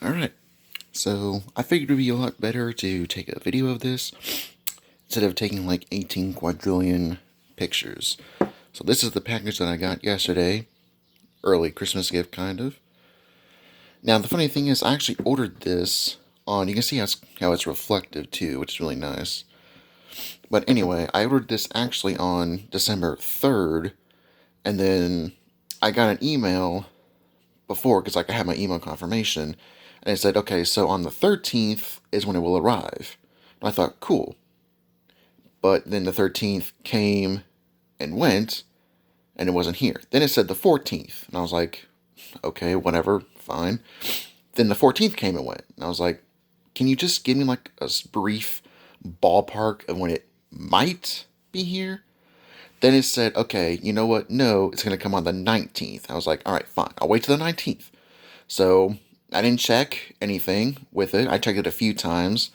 Alright, so I figured it would be a lot better to take a video of this instead of taking like 18 quadrillion pictures. So this is the package that I got yesterday. Early Christmas gift, kind of. Now, the funny thing is, I actually ordered this on, you can see how it's reflective too, which is really nice. But anyway, I ordered this actually on December 3rd, and then I got an email before, because like I had my email confirmation, and it said, okay, so on the 13th is when it will arrive. And I thought, cool. But then the 13th came and went, and it wasn't here. Then it said the 14th, and I was like, okay, whatever, fine. Then the 14th came and went, and I was like, can you just give me like a brief ballpark of when it might be here? Then it said, okay, you know what? No, it's going to come on the 19th. I was like, all right, fine. I'll wait till the 19th. So I didn't check anything with it. I checked it a few times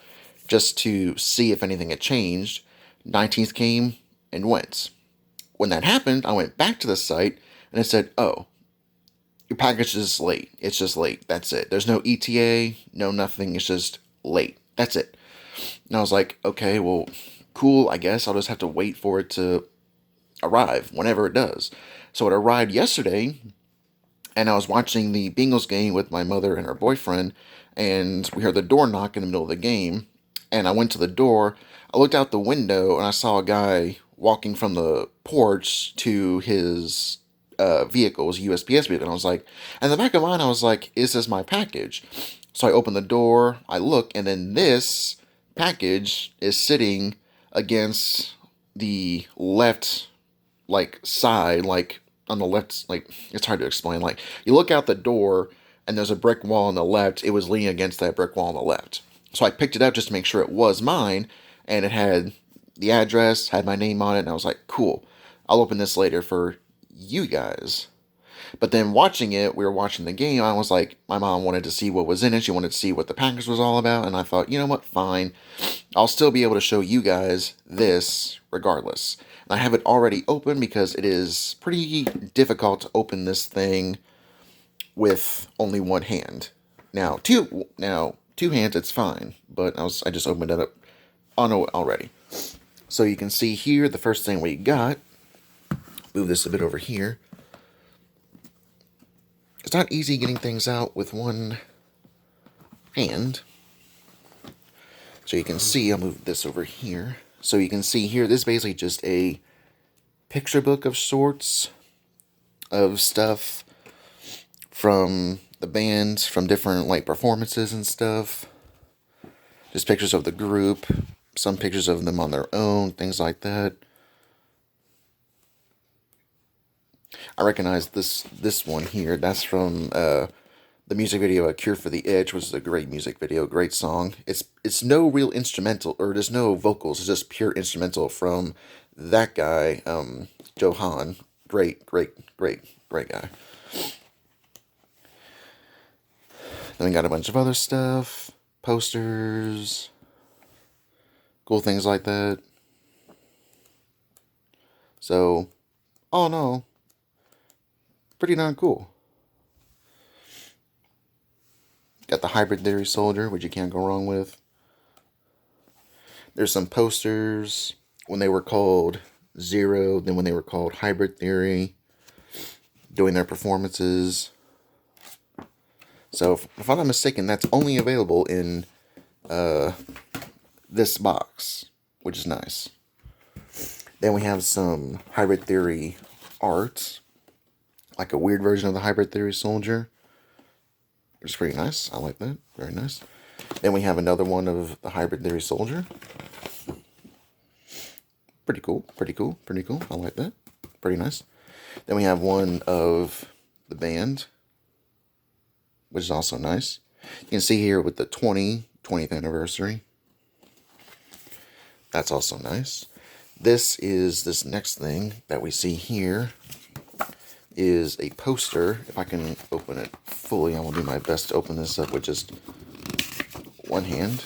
just to see if anything had changed. 19th came and went. When that happened, I went back to the site and it said, oh, your package is late. It's just late. That's it. There's no ETA, no nothing. It's just late. That's it. And I was like, okay, well, cool. I guess I'll just have to wait for it to arrive whenever it does. So it arrived yesterday, and I was watching the Bengals game with my mother and her boyfriend, and we heard the door knock in the middle of the game, and I went to the door. I looked out the window, and I saw a guy walking from the porch to his vehicle, his USPS vehicle, and I was like, in the back of mine, I was like, is this my package? So I opened the door, I look, and then this package is sitting against the left side, like on the left, like it's hard to explain. Like you look out the door and there's a brick wall on the left. It was leaning against that brick wall on the left. So I picked it up just to make sure it was mine, and it had the address, had my name on it, and I was like, cool. I'll open this later for you guys. But then watching it, we were watching the game. I was like, my mom wanted to see what was in it. She wanted to see what the package was all about. And I thought, you know what? Fine. I'll still be able to show you guys this regardless. And I have it already open because it is pretty difficult to open this thing with only one hand. Now, two hands, it's fine. But I just opened it up on it already. So you can see here, the first thing we got, move this a bit over here. It's not easy getting things out with one hand. So you can see, I'll move this over here. So you can see here, this is basically just a picture book of sorts of stuff from the band, from different like performances and stuff. Just pictures of the group, some pictures of them on their own, things like that. I recognize this one here. That's from the music video "A Cure for the Itch," which is a great music video, great song. It's no real instrumental, or there's no vocals. It's just pure instrumental from that guy, Johan. Great guy. Then we got a bunch of other stuff, posters, cool things like that. So, all in all, pretty darn cool. Got the Hybrid Theory Soldier, which you can't go wrong with. There's some posters when they were called Zero, then when they were called Hybrid Theory, doing their performances. So, if I'm not mistaken, that's only available in this box, which is nice. Then we have some Hybrid Theory art, like a weird version of the Hybrid Theory Soldier. It's pretty nice. I like that. Very nice. Then we have another one of the Hybrid Theory Soldier. Pretty cool. I like that. Pretty nice. Then we have one of the band, which is also nice. You can see here with the 20th anniversary. That's also nice. This next thing that we see here is a poster. If I can open it fully, I will do my best to open this up with just one hand.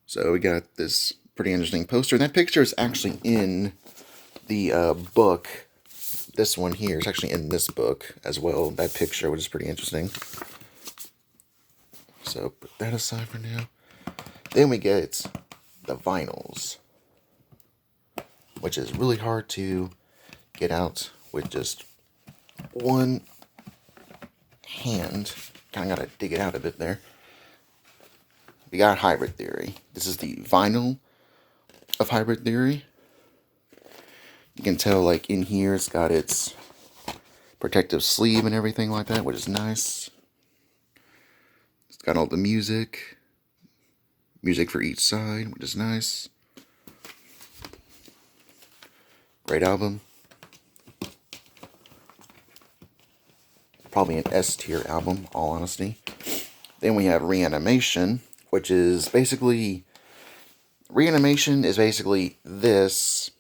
So we got this pretty interesting poster. And that picture is actually in the book this one here is actually in this book as well, that picture, which is pretty interesting. So put that aside for now. Then we get the vinyls, which is really hard to get out with just one hand. Kind of got to dig it out a bit there. We got Hybrid Theory. This is the vinyl of Hybrid Theory. You can tell, like, in here it's got its protective sleeve and everything like that, which is nice. It's got all the music for each side, which is nice. Great album. Probably an S tier album, all honesty. Then we have Reanimation, which is basically... Reanimation is basically this,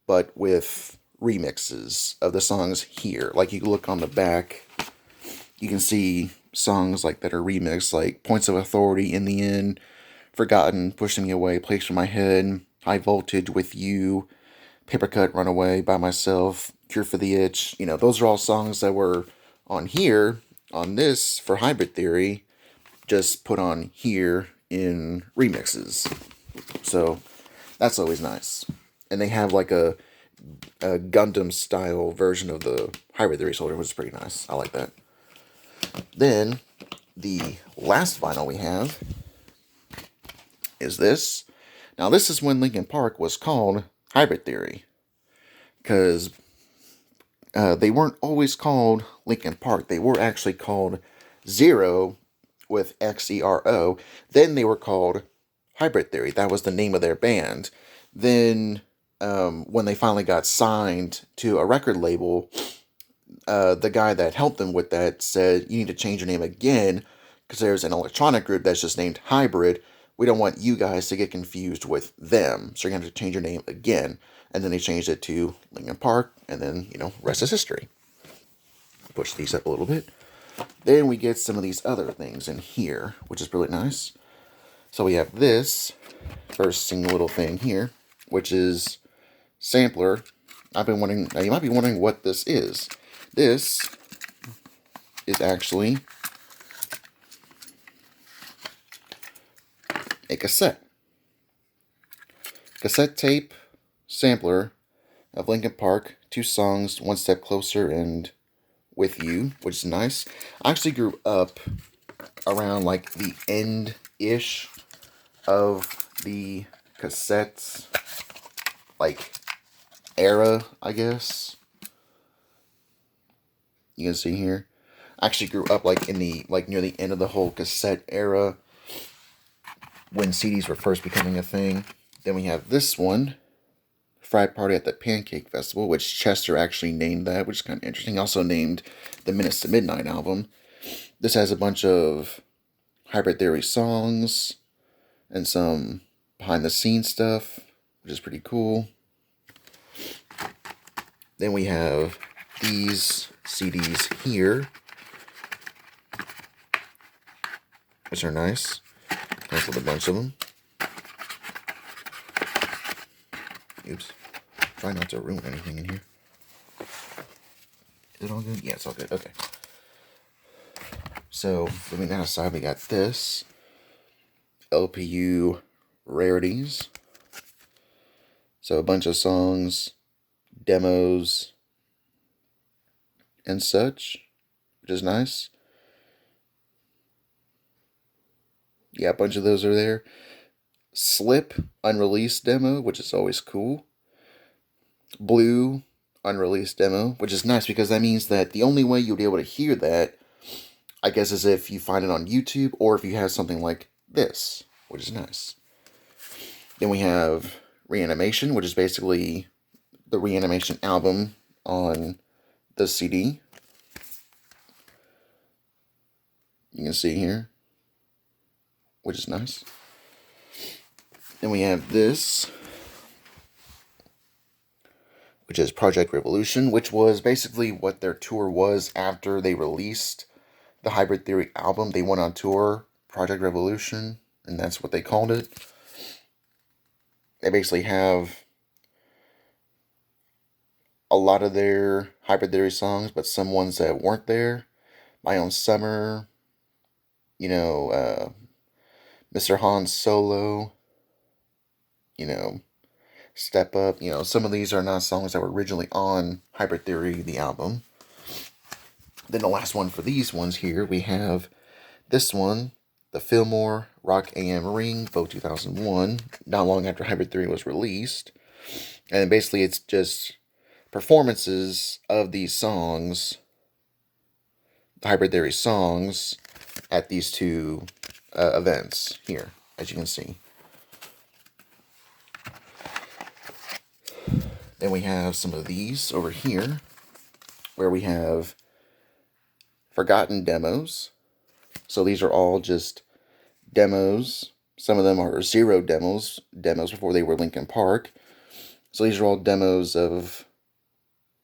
but with remixes of the songs here. Like, you can look on the back, you can see songs like that are remixed, like Points of Authority, In the End, Forgotten, Pushing Me Away, Place for My Head, High Voltage, With You, Paper Cut, Runaway, By Myself, Cure for the Itch. You know, those are all songs that were on here, on this, for Hybrid Theory, just put on here in remixes. So, that's always nice. And they have like a Gundam-style version of the Hybrid Theory soldier, which is pretty nice. I like that. Then, the last vinyl we have is this. Now, this is when Linkin Park was called Hybrid Theory. Because they weren't always called Linkin Park. They were actually called Zero with Xero. Then they were called Hybrid Theory. That was the name of their band. Then, when they finally got signed to a record label, the guy that helped them with that said, you need to change your name again, because there's an electronic group that's just named Hybrid. We don't want you guys to get confused with them, so you're going to have to change your name again. And then they changed it to Linkin Park, and then, you know, rest is history. Push these up a little bit. Then we get some of these other things in here, which is really nice. So we have this first single little thing here, which is sampler. I've been wondering, now you might be wondering what this is. This is actually a cassette. Cassette tape sampler of Linkin Park, 2 songs, One Step Closer and With You, which is nice. I actually grew up around like the end-ish of the cassettes, like, era, I guess. You can see here. I actually grew up like in the, like, near the end of the whole cassette era, when CDs were first becoming a thing. Then we have this one, Fried Party at the Pancake Festival, which Chester actually named that, which is kind of interesting. Also named the Minutes to Midnight album. This has a bunch of Hybrid Theory songs and some behind the scenes stuff, which is pretty cool. Then we have these CDs here, which are nice. Nice with a bunch of them. Oops. Try not to ruin anything in here. Is it all good? Yeah, it's all good. Okay. So, moving down the side, we got this. LPU rarities. So, a bunch of songs, demos, and such, which is nice. Yeah, a bunch of those are there. Slip, unreleased demo, which is always cool. Blue, unreleased demo, which is nice because that means that the only way you'll be able to hear that, I guess, is if you find it on YouTube or if you have something like this, which is nice. Then we have Reanimation, which is basically the Reanimation album on the CD. You can see here, which is nice. Then we have this, which is Project Revolution, which was basically what their tour was after they released the Hybrid Theory album. They went on tour, Project Revolution, and that's what they called it. They basically have a lot of their Hybrid Theory songs, but some ones that weren't there. My Own Summer, you know, Mr. Han's Solo, you know, Step Up. You know, some of these are not songs that were originally on Hybrid Theory, the album. Then the last one for these ones here, we have this one, the Fillmore Rock AM Ring, Vote 2001, not long after Hybrid Theory was released. And basically it's just performances of these songs, the Hybrid Theory songs, at these two events here, as you can see. Then we have some of these over here, where we have forgotten demos. So these are all just demos. Some of them are zero demos before they were Linkin Park. So these are all demos of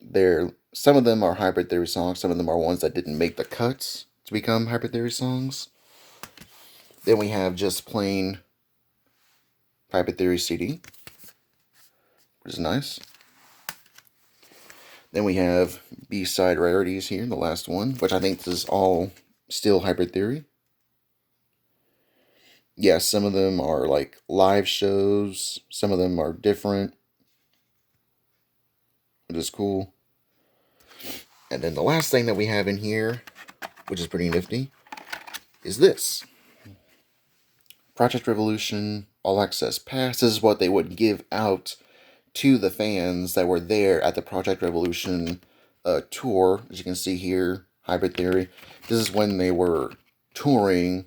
their, some of them are Hybrid Theory songs, some of them are ones that didn't make the cuts to become Hybrid Theory songs. Then we have just plain Hybrid Theory CD, which is nice. Then we have B-side rarities here, the last one, which I think this is all still Hybrid Theory. Yeah, some of them are like live shows, some of them are different, which is cool. And then the last thing that we have in here, which is pretty nifty, is this. Project Revolution All Access Pass. This is what they would give out to the fans that were there at the Project Revolution tour. As you can see here, Hybrid Theory. This is when they were touring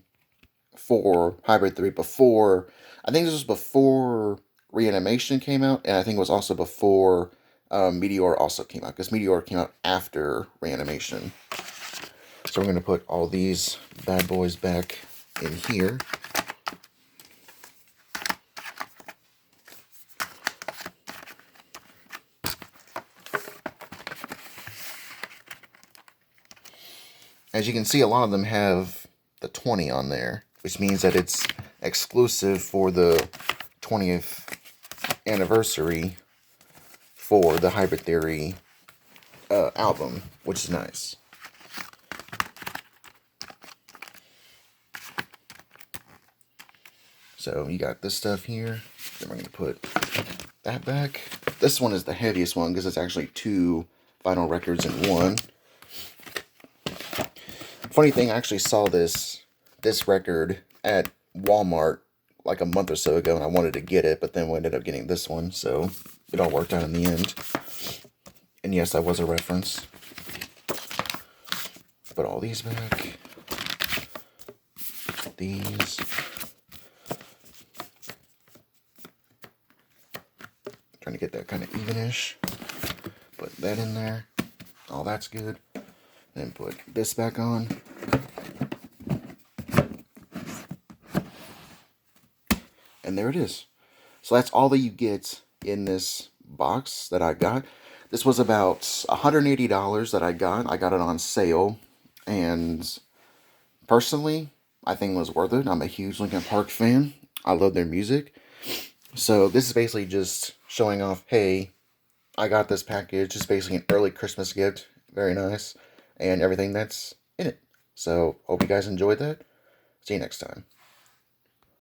for Hybrid Theory before, I think this was before Reanimation came out, and I think it was also before Meteor also came out, because Meteor came out after Reanimation. So we're going to put all these bad boys back in here. As you can see, a lot of them have the 20 on there, which means that it's exclusive for the 20th anniversary for the Hybrid Theory album, which is nice. So you got this stuff here. Then we're going to put that back. This one is the heaviest one because it's actually 2 vinyl records in one. Funny thing, I actually saw this record at Walmart like a month or so ago, and I wanted to get it, but then we ended up getting this one, so it all worked out in the end. And yes, that was a reference. Put all these back. These. Trying to get that kind of evenish. Put that in there. All that's good. Then put this back on. And there it is. So that's all that you get in this box that I got. This was about $180 that I got. I got it on sale. And personally, I think it was worth it. I'm a huge Linkin Park fan. I love their music. So this is basically just showing off, hey, I got this package. It's basically an early Christmas gift. Very nice. And everything that's in it. So, hope you guys enjoyed that. See you next time.